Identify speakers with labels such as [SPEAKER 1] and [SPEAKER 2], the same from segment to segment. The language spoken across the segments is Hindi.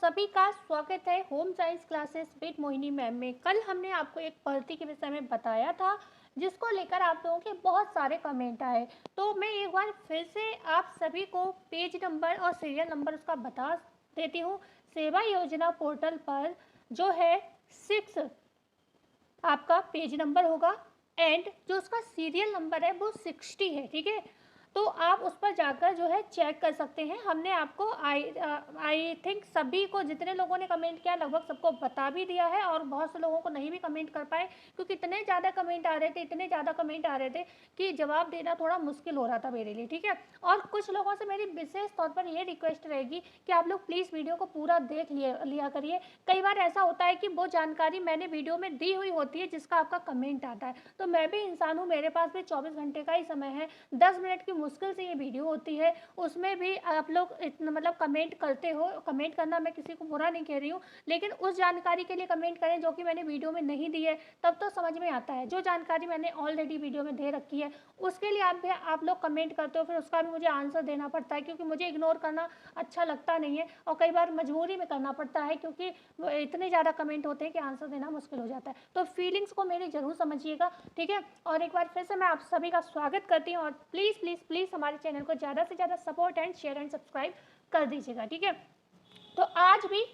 [SPEAKER 1] सभी का स्वागत है home science classes with Mohini ma'am में। कल हमने आपको एक भर्ती के विषय में बताया था जिसको लेकर आप लोगों के बहुत सारे कमेंट आए। तो मैं एक बार फिर से आप सभी को पेज नंबर और सीरियल नंबर उसका बता देती हूँ। सेवा योजना पोर्टल पर जो है 6 आपका पेज नंबर होगा एंड जो उसका सीरियल नंबर है वो 60 है। ठीक है, तो आप उस पर जाकर जो है चेक कर सकते हैं। हमने आपको आई थिंक सभी को, जितने लोगों ने कमेंट किया लगभग सबको बता भी दिया है, और बहुत से लोगों को नहीं भी कमेंट कर पाए क्योंकि इतने ज़्यादा कमेंट आ रहे थे, इतने ज़्यादा कमेंट आ रहे थे कि जवाब देना थोड़ा मुश्किल हो रहा था मेरे लिए। ठीक है, और कुछ लोगों से मेरी विशेष तौर पर ये रिक्वेस्ट रहेगी कि आप लोग प्लीज़ वीडियो को पूरा देख लिया करिए। कई बार ऐसा होता है कि वो जानकारी मैंने वीडियो में दी हुई होती है जिसका आपका कमेंट आता है, तो मैं भी इंसान हूँ, मेरे पास भी 24 घंटे का ही समय है, 10 मिनट की मुश्किल से ये वीडियो होती है, उसमें भी आप लोग इतना मतलब कमेंट करते हो। कमेंट करना मैं किसी को बुरा नहीं कह रही हूँ, लेकिन उस जानकारी के लिए कमेंट करें जो कि मैंने वीडियो में नहीं दी है, तब तो समझ में आता है। जो जानकारी मैंने ऑलरेडी वीडियो में दे रखी है उसके लिए आप लोग कमेंट करते हो, फिर उसका भी मुझे आंसर देना पड़ता है क्योंकि मुझे इग्नोर करना अच्छा लगता नहीं है, और कई बार मजबूरी में करना पड़ता है क्योंकि इतने ज़्यादा कमेंट होते हैं कि आंसर देना मुश्किल हो जाता है। तो फीलिंग्स को मेरी ज़रूर समझिएगा। ठीक है, और एक बार फिर से मैं आप सभी का स्वागत करती हूँ, और प्लीज़ प्लीज़ प्लीज़ हमारे चैनल को ज़्यादा से ज़्यादा support and share and subscribe कर दीजिएगा। ठीक है, तो आज भी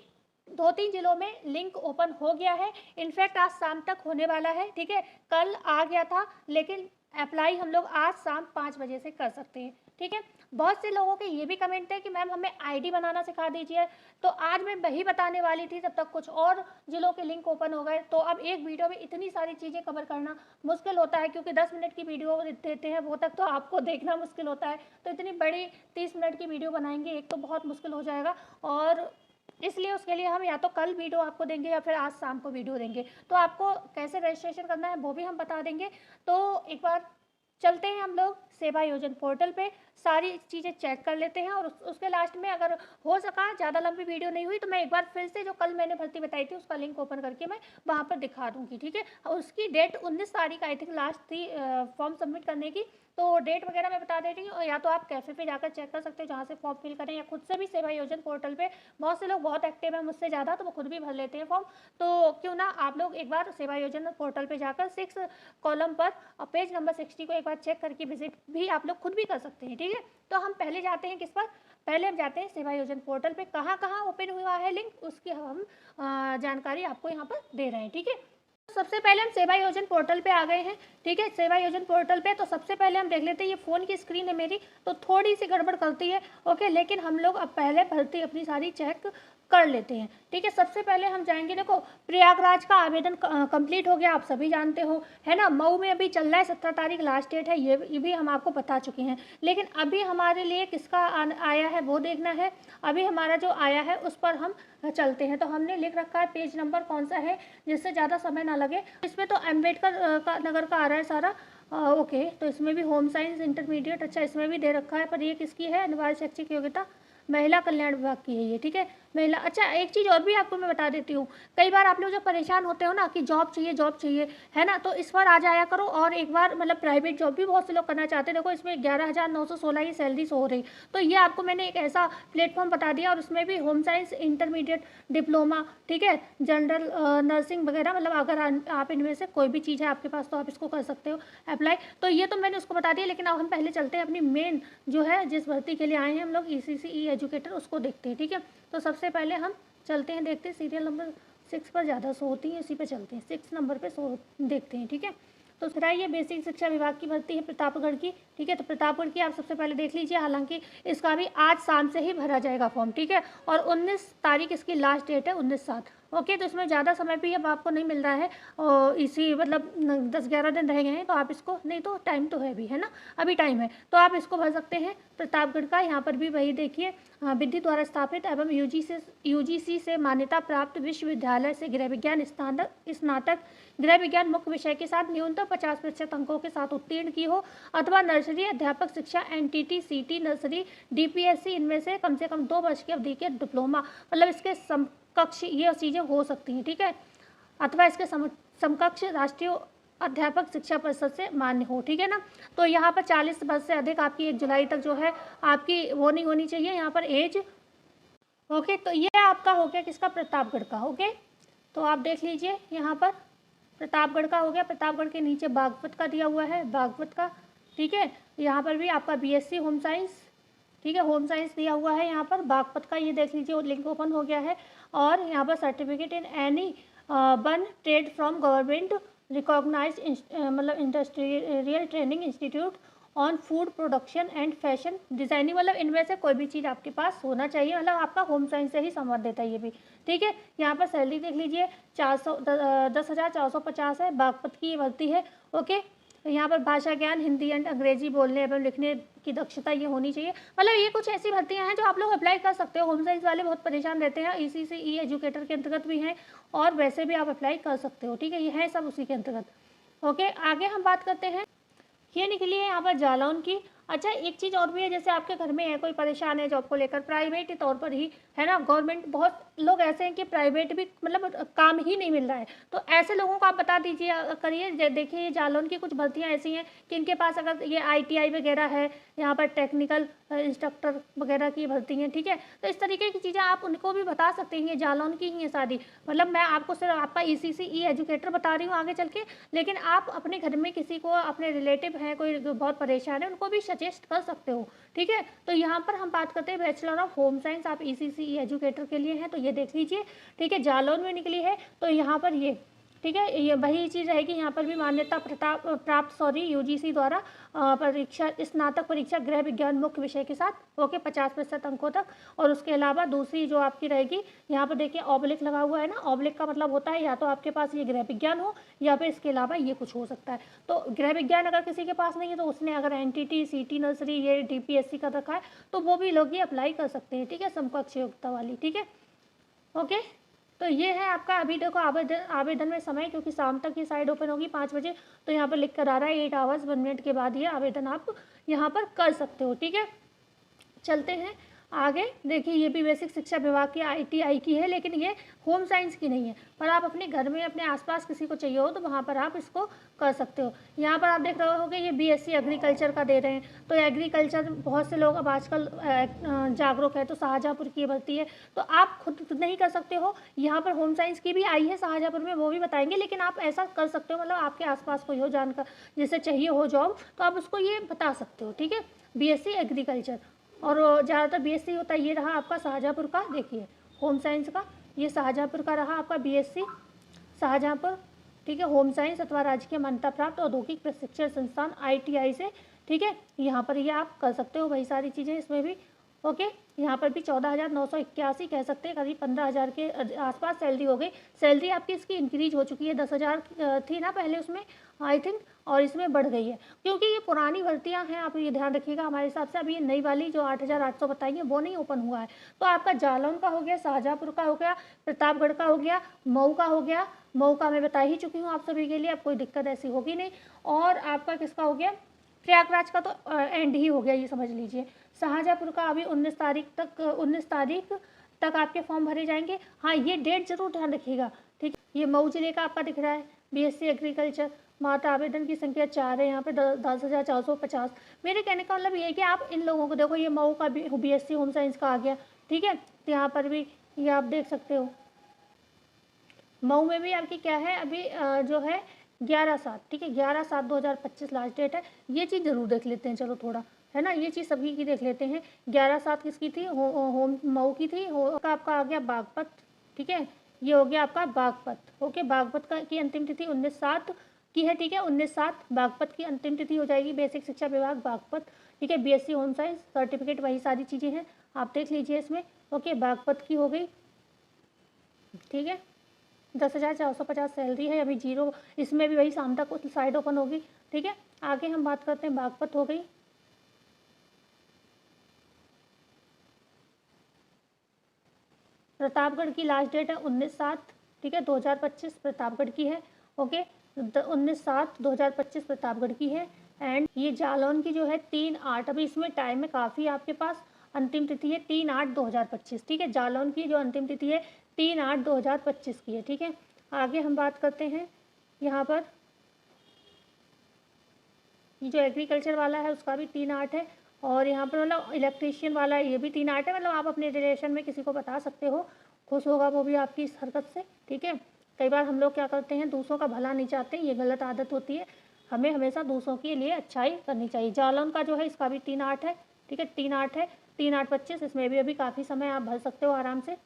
[SPEAKER 1] 2-3 जिलों में लिंक ओपन हो गया है, इनफैक्ट आज शाम तक होने वाला है। ठीक है, कल आ गया था लेकिन अप्लाई हम लोग आज शाम 5 बजे से कर सकते हैं। ठीक है, बहुत से लोगों के ये भी कमेंट है कि मैम हमें आईडी बनाना सिखा दीजिए, तो आज मैं वही बताने वाली थी, तब तक कुछ और जिलों के लिंक ओपन हो गए। तो अब एक वीडियो में इतनी सारी चीज़ें कवर करना मुश्किल होता है क्योंकि 10 मिनट की वीडियो देते हैं, वो तक तो आपको देखना मुश्किल होता है, तो इतनी बड़ी 30 मिनट की वीडियो बनाएंगे एक तो बहुत मुश्किल हो जाएगा, और इसलिए उसके लिए हम या तो कल वीडियो आपको देंगे या फिर आज शाम को वीडियो देंगे। तो आपको कैसे रजिस्ट्रेशन करना है वो भी हम बता देंगे। तो एक बार चलते हैं हम लोग सेवा योजना पोर्टल पे, सारी चीज़ें चेक कर लेते हैं, और उसके लास्ट में अगर हो सका, ज़्यादा लंबी वीडियो नहीं हुई, तो मैं एक बार फिर से जो कल मैंने भर्ती बताई थी उसका लिंक ओपन करके मैं वहाँ पर दिखा दूँगी। ठीक है, और उसकी डेट 19 तारीख आई थिंक लास्ट थी फॉर्म सबमिट करने की, तो डेट वगैरह मैं बता दे रही हूँ, या तो आप कैफ़े पे जाकर चेक कर सकते हो जहाँ से फॉर्म फिल करें, या खुद से भी सेवा योजना पोर्टल पे बहुत से लोग बहुत एक्टिव हैं मुझसे ज़्यादा, तो वो खुद भी भर लेते हैं फॉर्म। तो क्यों ना आप लोग एक बार सेवा योजना पोर्टल पे जाकर 6 कॉलम पर पेज नंबर 60 को एक बार चेक करके विजिट भी आप लोग खुद भी कर सकते हैं। ठीक है, तो हम पहले जाते हैं किस पर, पहले हम जाते हैं सेवा योजना पोर्टल पे, कहाँ कहाँ ओपन हुआ है लिंक उसकी हम जानकारी आपको यहाँ पर दे रहे हैं। ठीक है, सबसे पहले हम सेवा योजना पोर्टल पे आ गए हैं। ठीक है, सेवा योजना पोर्टल पे तो सबसे पहले हम देख लेते हैं, ये फ़ोन की स्क्रीन है मेरी तो थोड़ी सी गड़बड़ करती है, ओके, लेकिन हम लोग अब पहले भर्ती अपनी सारी चेक कर लेते हैं। ठीक है, सबसे पहले हम जाएंगे, देखो प्रयागराज का आवेदन कंप्लीट हो गया, आप सभी जानते हो, है ना। मऊ में अभी चल रहा है, 17 तारीख लास्ट डेट है, ये भी हम आपको बता चुके हैं, लेकिन अभी हमारे लिए किसका आया है वो देखना है। अभी हमारा जो आया है उस पर हम चलते हैं। तो हमने लिख रखा है पेज नंबर कौन सा है जिससे ज़्यादा समय ना लगे। इसमें तो अम्बेडकर नगर का आ रहा है सारा, ओके, तो इसमें भी होम साइंस इंटरमीडिएट, अच्छा इसमें भी दे रखा है, पर ये किसकी है, अनिवार्य शैक्षिक योग्यता महिला कल्याण विभाग की है ये। ठीक है, महिला, अच्छा एक चीज़ और भी आपको मैं बता देती हूँ, कई बार आप लोग जो परेशान होते हो ना कि जॉब चाहिए है ना, तो इस बार आ जाया करो, और एक बार मतलब प्राइवेट जॉब भी बहुत से लोग करना चाहते हैं। देखो इसमें 11,916 की सैलरी हो रही, तो ये आपको मैंने एक ऐसा प्लेटफॉर्म बता दिया, और उसमें भी होम साइंस इंटरमीडिएट डिप्लोमा, ठीक है, जनरल नर्सिंग वगैरह, मतलब अगर आप इनमें से कोई भी चीज़ है आपके पास तो आप इसको कर सकते हो अप्लाई। तो ये तो मैंने उसको बता दिया, लेकिन अब हम पहले चलते हैं अपनी मेन जो है जिस भर्ती के लिए आए हैं हम लोग, ECC एजुकेटर, उसको देखते हैं। ठीक है, तो सबसे पहले हम चलते हैं, देखते हैं सीरियल नंबर 6 पर ज़्यादा शो होती है, इसी पे चलते हैं, 6 नंबर पे शो देखते हैं। ठीक है, तो फिर ये बेसिक शिक्षा विभाग की भर्ती है प्रतापगढ़ की। ठीक है, तो प्रतापगढ़ की आप सबसे पहले देख लीजिए, हालांकि इसका भी आज शाम से ही भरा जाएगा फॉर्म। ठीक है, और 19 तारीख इसकी लास्ट डेट है, 19/7। ओके, तो इसमें ज़्यादा समय भी अब आपको नहीं मिल रहा है, और इसी मतलब 10-11 दिन रह गए हैं, तो आप इसको, नहीं तो टाइम तो है भी, है ना, अभी टाइम है, तो आप इसको भर सकते हैं प्रतापगढ़ का। यहाँ पर भी वही देखिए, विधि द्वारा स्थापित एवं यूजीसी से मान्यता प्राप्त विश्वविद्यालय से गृह विज्ञान स्नातक गृह विज्ञान मुख्य विषय के साथ न्यूनतम 50% अंकों के साथ उत्तीर्ण की हो, अथवा नर्सरी अध्यापक शिक्षा NTT CT नर्सरी DPSC इनमें से कम 2 वर्ष की अवधि के डिप्लोमा, मतलब इसके समकक्ष ये चीज़ें हो सकती हैं। ठीक है, अथवा इसके समकक्ष राष्ट्रीय अध्यापक शिक्षा परिषद से मान्य हो। ठीक है ना, तो यहाँ पर 40 वर्ष से अधिक आपकी 1 जुलाई तक जो है आपकी वो नहीं होनी चाहिए यहाँ पर एज, ओके, तो ये आपका हो गया किसका, प्रतापगढ़ का। ओके, तो आप देख लीजिए यहाँ पर प्रतापगढ़ का हो गया। प्रतापगढ़ के नीचे बागपत का दिया हुआ है, बागपत का। ठीक है, यहाँ पर भी आपका बीएससी होम साइंस, ठीक है, होम साइंस दिया हुआ है यहाँ पर बागपत का। ये देख लीजिए, लिंक ओपन हो गया है। और यहाँ पर certificate in any one trade from government recognise मतलब industrial training institute on food production and fashion designing, मतलब इनमें से कोई भी चीज़ आपके पास होना चाहिए, मतलब आपका होम साइंस से ही संबंधित है ये भी। ठीक है, यहाँ पर सैलरी देख लीजिए 10,450 है, बागपत की भर्ती है। ओके, तो यहाँ पर भाषा ज्ञान हिंदी एंड अंग्रेजी बोलने एवं लिखने की दक्षता ये होनी चाहिए। मतलब ये कुछ ऐसी भर्तियाँ हैं जो आप लोग अप्लाई कर सकते हो। होम साइंस वाले बहुत परेशान रहते हैं, इसी से ई एजुकेटर के अंतर्गत भी हैं और वैसे भी आप अप्लाई कर सकते हो। ठीक है, ये है सब उसी के अंतर्गत। ओके, आगे हम बात करते हैं। ये निकली है यहाँ पर जालौन की। अच्छा, एक चीज़ और भी है, जैसे आपके घर में है कोई परेशान है जॉब को लेकर, प्राइवेट तौर पर ही है ना, गवर्नमेंट, बहुत लोग ऐसे हैं कि प्राइवेट भी मतलब काम ही नहीं मिल रहा है, तो ऐसे लोगों को आप बता दीजिए करिए। देखिए, ये जालौन की कुछ भर्तियाँ ऐसी हैं कि इनके पास अगर ये आईटीआई वगैरह है, यहाँ पर टेक्निकल इंस्ट्रक्टर वगैरह की भर्ती हैं। ठीक है, तो इस तरीके की चीज़ें आप उनको भी बता सकते हैं। ये जालौन की ही है सारी, मतलब मैं आपको सिर्फ आपका ईसीसी ई एजुकेटर बता रही हूँ आगे चल के, लेकिन आप अपने घर में किसी को, अपने रिलेटिव हैं कोई बहुत परेशान है, उनको भी सजेस्ट कर सकते हो। ठीक है, तो यहाँ पर हम बात करते हैं बैचलर ऑफ होम साइंस, आप ईसीसी ई एजुकेटर के लिए हैं, तो ये देख लीजिए। ठीक है, जालौन में निकली है, तो यहाँ पर ये, ठीक है, ये वही चीज़ रहेगी। यहाँ पर भी मान्यता प्राप्त यूजीसी द्वारा परीक्षा, स्नातक परीक्षा गृह विज्ञान मुख्य विषय के साथ। ओके, 50% अंकों तक। और उसके अलावा दूसरी जो आपकी रहेगी, यहाँ पर देखिए ऑब्लिक लगा हुआ है ना, ऑब्लिक का मतलब होता है या तो आपके पास ये गृह विज्ञान हो या फिर इसके अलावा ये कुछ हो सकता है। तो गृह विज्ञान अगर किसी के पास नहीं है तो उसने अगर एनटीटी, सीटी नर्सरी, ये डीपीएससी का रखा है, तो वो भी लोग ये अप्लाई कर सकते हैं। ठीक है, समकक्ष योग्यता वाली। ठीक है, ओके, तो ये है आपका। अभी देखो आवेदन में समय, क्योंकि शाम तक ये साइड ओपन होगी 5 बजे, तो यहाँ पर लिख कर आ रहा है 8 आवर्स 1 मिनट के बाद ये आवेदन आप यहाँ पर कर सकते हो। ठीक है, चलते हैं आगे। देखिए, ये भी बेसिक शिक्षा विभाग की आईटीआई की है, लेकिन ये होम साइंस की नहीं है, पर आप अपने घर में अपने आसपास किसी को चाहिए हो तो वहाँ पर आप इसको कर सकते हो। यहाँ पर आप देख रहे होगे ये बीएससी एग्रीकल्चर का दे रहे हैं, तो एग्रीकल्चर बहुत से लोग अब आजकल जागरूक है, तो शाहजहाँपुर की भर्ती है, तो आप खुद नहीं कर सकते हो। यहाँ पर होम साइंस की भी आई है शाहजहाँपुर में, वो भी बताएंगे, लेकिन आप ऐसा कर सकते हो, मतलब आपके आसपास कोई हो जानकर जिसे चाहिए हो जॉब, तो आप उसको ये बता सकते हो। ठीक है, बीएससी एग्रीकल्चर, और ज़्यादातर बीएससी होता है। ये रहा आपका शाहजहाँपुर का, देखिए होम साइंस का, ये शाहजहाँपुर का रहा आपका बीएससी शाहजहाँपुर। ठीक है, होम साइंस अथवा राजकीय मान्यता प्राप्त औद्योगिक प्रशिक्षण संस्थान आईटीआई से। ठीक है, यहाँ पर ये आप कर सकते हो वही सारी चीज़ें इसमें भी। ओके, यहाँ पर भी 14,981 कह सकते हैं, करीब 15,000 के आसपास सैलरी हो गई। सैलरी आपकी इसकी इंक्रीज हो चुकी है, 10,000 थी ना पहले उसमें आई थिंक, और इसमें बढ़ गई है, क्योंकि ये पुरानी भर्तियां हैं। आप ये ध्यान रखिएगा, हमारे हिसाब से अभी ये नई वाली जो 8,800 बताई है वो नहीं ओपन हुआ है। तो आपका जालौन का हो गया, शाहजहाँपुर का हो गया, प्रतापगढ़ का हो गया, मऊ का हो गया। मऊ का मैं बता ही चुकी हूँ आप सभी के लिए, अब कोई दिक्कत ऐसी होगी नहीं। और आपका किसका हो गया, प्रयागराज का तो एंड ही हो गया, ये समझ लीजिए। शाहजहाँपुर का अभी 19 तारीख तक आपके फॉर्म भरे जाएंगे। हाँ, ये डेट जरूर ध्यान रखिएगा। ठीक है, ये मऊ जिले का आपका दिख रहा है, बीएससी एग्रीकल्चर। मात्र आवेदन की संख्या 4 है यहाँ पे, 10,450। मेरे कहने का मतलब ये है कि आप इन लोगों को देखो, ये मऊ का भी बीएससी होम साइंस का आ गया। ठीक है, तो यहाँ पर भी ये आप देख सकते हो, मऊ में भी आपकी क्या है अभी जो है 11/7। ठीक है, 11/7/2025 लास्ट डेट है। ये चीज़ ज़रूर देख लेते हैं, चलो थोड़ा, है ना, ये चीज़ सभी की देख लेते हैं। 11/7 किसकी थी, होम मऊ की थी, का आपका आ गया बागपत। ठीक है, ये हो गया आपका बागपत। ओके, बागपत का की अंतिम तिथि 19/7 की है। ठीक है, 19/7 बागपत की अंतिम तिथि हो जाएगी, बेसिक शिक्षा विभाग बागपत। ठीक है, बीएससी होम साइंस सर्टिफिकेट वही सारी चीज़ें हैं, आप देख लीजिए इसमें। ओके, बागपत की हो गई। ठीक है, 10,450 सैलरी है, अभी जीरो, इसमें भी वही शाम तक साइड ओपन होगी। ठीक है, आगे हम बात करते हैं, बागपत हो गई। प्रतापगढ़ की लास्ट डेट है 19/7। ठीक है, 2025 प्रतापगढ़ की है। ओके, 19/7/2025 प्रतापगढ़ की है। एंड ये जालौन की जो है 3/8, अभी इसमें टाइम है काफ़ी आपके पास। अंतिम तिथि है 3/8/2025। ठीक है, जालौन की जो अंतिम तिथि है 3/8/2025 की है। ठीक है, आगे हम बात करते हैं यहाँ पर, ये जो एग्रीकल्चर वाला है उसका भी 3/8 है। और यहाँ पर मतलब इलेक्ट्रीशियन वाला ये भी 3 आर्ट है। मतलब आप अपने रिलेशन में किसी को बता सकते हो, खुश होगा वो भी आपकी इस हरकत से, ठीक है। कई बार हम लोग क्या करते हैं, दूसरों का भला नहीं चाहते, ये गलत आदत होती है। हमें हमेशा दूसरों के लिए अच्छाई करनी चाहिए। जालौन का जो है इसका भी 3 आर्ट है, ठीक है, 3 आर्ट है, 3 आर्ट 25, इसमें भी अभी काफ़ी समय आप भर सकते हो आराम से।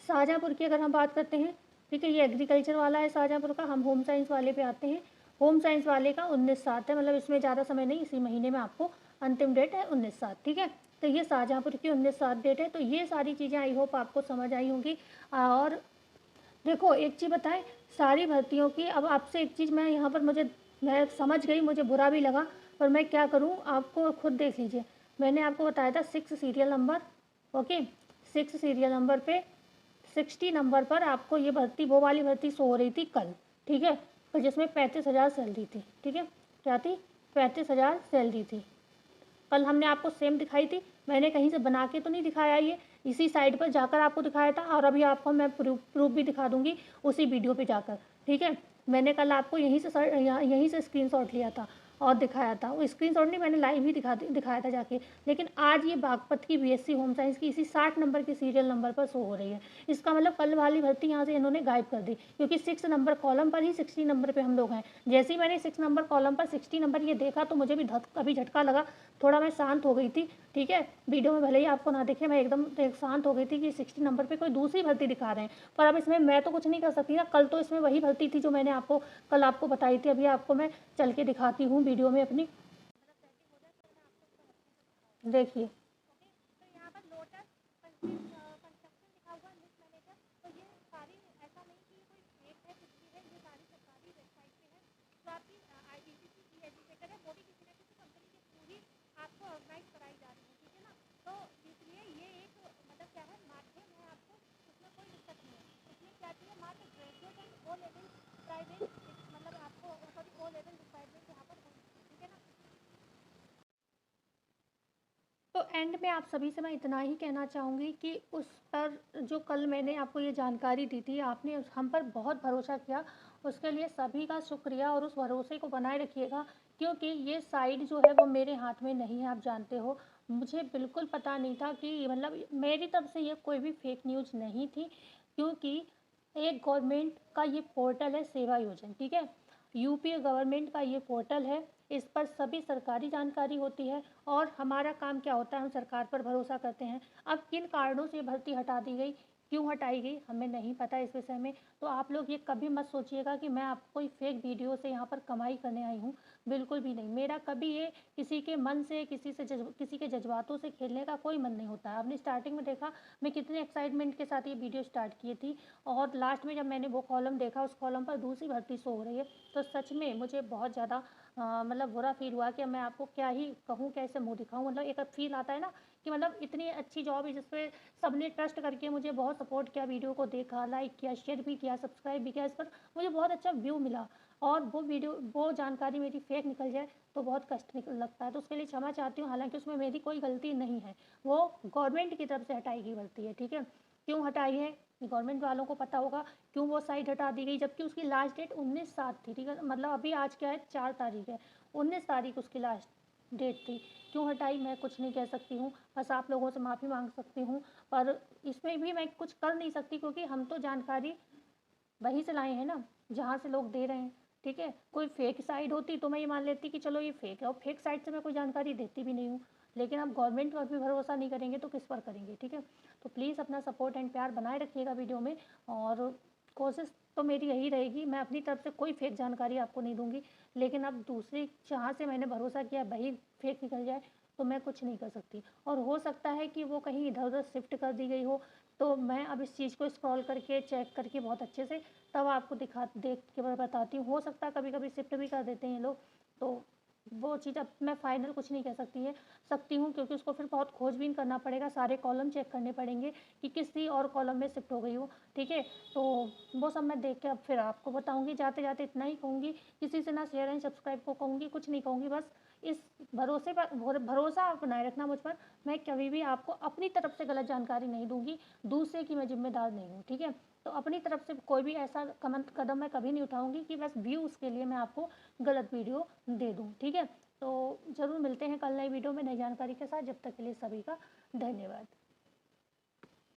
[SPEAKER 1] शाहजहाँपुर की अगर हम बात करते हैं, ठीक है, ये एग्रीकल्चर वाला है शाहजहाँपुर का। हम होम साइंस वाले पे आते हैं। होम साइंस वाले का 19/7 है, मतलब इसमें ज़्यादा समय नहीं, इसी महीने में आपको अंतिम डेट है 19/7, ठीक है। तो ये शाहजहाँपुर की 19/7 डेट है। तो ये सारी चीज़ें आई होप आपको समझ आई होंगी। और देखो एक चीज़ बताएं, सारी भर्तियों की, अब आपसे एक चीज़ मैं यहाँ पर मैं समझ गई, मुझे बुरा भी लगा, पर मैं क्या करूँ, आपको खुद देख लीजिए। मैंने आपको बताया था 6 serial number, okay, 6 serial number पे 60 नंबर पर आपको ये भर्ती, वो वाली भर्ती शो हो रही थी कल, ठीक है, और जिसमें 35,000 सैलरी थी, ठीक है, क्या थी, 35,000 सैलरी थी। कल हमने आपको सेम दिखाई थी, मैंने कहीं से बना के तो नहीं दिखाया, ये इसी साइट पर जाकर आपको दिखाया था, और अभी आपको मैं प्रूफ भी दिखा दूंगी उसी वीडियो पे जाकर, ठीक है। मैंने कल आपको यहीं से स्क्रीनशॉट लिया था और दिखाया था, वो स्क्रीनशॉट नहीं, मैंने लाइव ही दिखाया था जाके। लेकिन आज ये बागपत की बीएससी होम साइंस की इसी 60 नंबर के सीरियल नंबर पर शो हो रही है। इसका मतलब कल वाली भर्ती यहाँ से इन्होंने गायब कर दी, क्योंकि 6 नंबर कॉलम पर ही 60 नंबर पर हम लोग हैं। जैसे ही मैंने 6 नंबर कॉलम पर 60 नंबर ये देखा तो मुझे भी अभी झटका लगा, थोड़ा मैं शांत हो गई थी, ठीक है। वीडियो में भले ही आपको ना दिखे, मैं एकदम शांत हो गई थी कि 60 नंबर पे कोई दूसरी भर्ती दिखा रहे हैं। पर अब इसमें मैं तो कुछ नहीं कर सकती ना, कल तो इसमें वही भर्ती थी जो मैंने आपको कल आपको बताई थी। अभी आपको मैं चल के दिखाती हूँ वीडियो में अपनी, देखिए। तो एंड में आप सभी से मैं इतना ही कहना चाहूँगी कि उस पर जो कल मैंने आपको ये जानकारी दी थी, आपने हम पर बहुत भरोसा किया, उसके लिए सभी का शुक्रिया, और उस भरोसे को बनाए रखिएगा, क्योंकि ये साइड जो है वो मेरे हाथ में नहीं है, आप जानते हो। मुझे बिल्कुल पता नहीं था कि मतलब मेरी तरफ से ये कोई भी फेक न्यूज़ नहीं थी, क्योंकि एक गवर्नमेंट का ये पोर्टल है सेवा योजन, ठीक है, यूपी गवर्नमेंट का ये पोर्टल है, इस पर सभी सरकारी जानकारी होती है। और हमारा काम क्या होता है, हम सरकार पर भरोसा करते हैं। अब किन कारणों से भर्ती हटा दी गई, क्यों हटाई गई, हमें नहीं पता इस विषय में। तो आप लोग ये कभी मत सोचिएगा कि मैं आपको कोई फेक वीडियो से यहाँ पर कमाई करने आई हूँ, बिल्कुल भी नहीं। मेरा कभी ये किसी के मन से, किसी के जज्बातों से खेलने का कोई मन नहीं होता है। आपने स्टार्टिंग में देखा मैं कितने एक्साइटमेंट के साथ ये वीडियो स्टार्ट की थी, और लास्ट में जब मैंने वो कॉलम देखा, उस कॉलम पर दूसरी भर्ती शो हो रही है, तो सच में मुझे बहुत ज़्यादा मतलब बुरा फील हुआ कि मैं आपको क्या ही कहूँ, कैसे मुँह दिखाऊँ। मतलब एक फील आता है ना कि मतलब इतनी अच्छी जॉब है जिस पे सबने ट्रस्ट करके मुझे बहुत सपोर्ट किया, वीडियो को देखा, लाइक किया, शेयर भी किया, सब्सक्राइब भी किया, इस पर मुझे बहुत अच्छा व्यू मिला, और वो जानकारी मेरी फेक निकल जाए तो बहुत कष्ट लगता है। तो उसके लिए क्षमा चाहती हूँ, हालांकि उसमें मेरी कोई गलती नहीं है, वो गवर्नमेंट की तरफ से हटाई गई भर्ती है, ठीक है। क्यों हटाई है, गवर्नमेंट वालों को पता होगा क्यों वो साइट हटा दी गई, जबकि उसकी लास्ट डेट 19/7 थी, ठीक है। मतलब अभी आज क्या है, 4 तारीख है, 19 तारीख उसकी लास्ट डेट थी। क्यों हटाई मैं कुछ नहीं कह सकती हूँ, बस आप लोगों से माफ़ी मांग सकती हूँ। पर इसमें भी मैं कुछ कर नहीं सकती, क्योंकि हम तो जानकारी वहीं से लाए हैं ना जहाँ से लोग दे रहे हैं, ठीक है। कोई फेक साइट होती तो मैं ये मान लेती कि चलो ये फेक है, और फेक साइट से मैं कोई जानकारी देती भी नहीं हूँ। लेकिन अब गवर्नमेंट पर भी भरोसा नहीं करेंगे तो किस पर करेंगे, ठीक है। तो प्लीज़ अपना सपोर्ट एंड प्यार बनाए रखिएगा वीडियो में, और कोशिश तो मेरी यही रहेगी, मैं अपनी तरफ से कोई फेक जानकारी आपको नहीं दूंगी। लेकिन अब दूसरी जहाँ से मैंने भरोसा किया वही फेक निकल जाए तो मैं कुछ नहीं कर सकती। और हो सकता है कि वो कहीं इधर उधर शिफ्ट कर दी गई हो, तो मैं अब इस चीज़ को स्क्रॉल करके चेक करके बहुत अच्छे से तब आपको देख के मैं बताती हूँ। हो सकता है कभी कभी शिफ्ट भी कर देते हैं लोग, तो वो चीज़ अब मैं फ़ाइनल कुछ नहीं कह सकती हूँ, क्योंकि उसको फिर बहुत खोजबीन करना पड़ेगा, सारे कॉलम चेक करने पड़ेंगे कि किसी और कॉलम में शिफ्ट हो गई हो, ठीक है। तो वो सब मैं देख के अब फिर आपको बताऊँगी। जाते जाते इतना ही कहूँगी, किसी से ना शेयर एंड सब्सक्राइब को कहूँगी, कुछ नहीं कहूँगी, बस इस भरोसे पर भरोसा आप बनाए रखना मुझ पर। मैं कभी भी आपको अपनी तरफ से गलत जानकारी नहीं दूंगी, दूसरे की मैं जिम्मेदार नहीं हूँ, ठीक है। तो अपनी तरफ से कोई भी ऐसा कदम मैं कभी नहीं उठाऊंगी कि बस व्यूज़ के लिए मैं आपको गलत वीडियो दे दूँ, ठीक है। तो ज़रूर मिलते हैं कल नई वीडियो में नई जानकारी के साथ। जब तक के लिए सभी का धन्यवाद।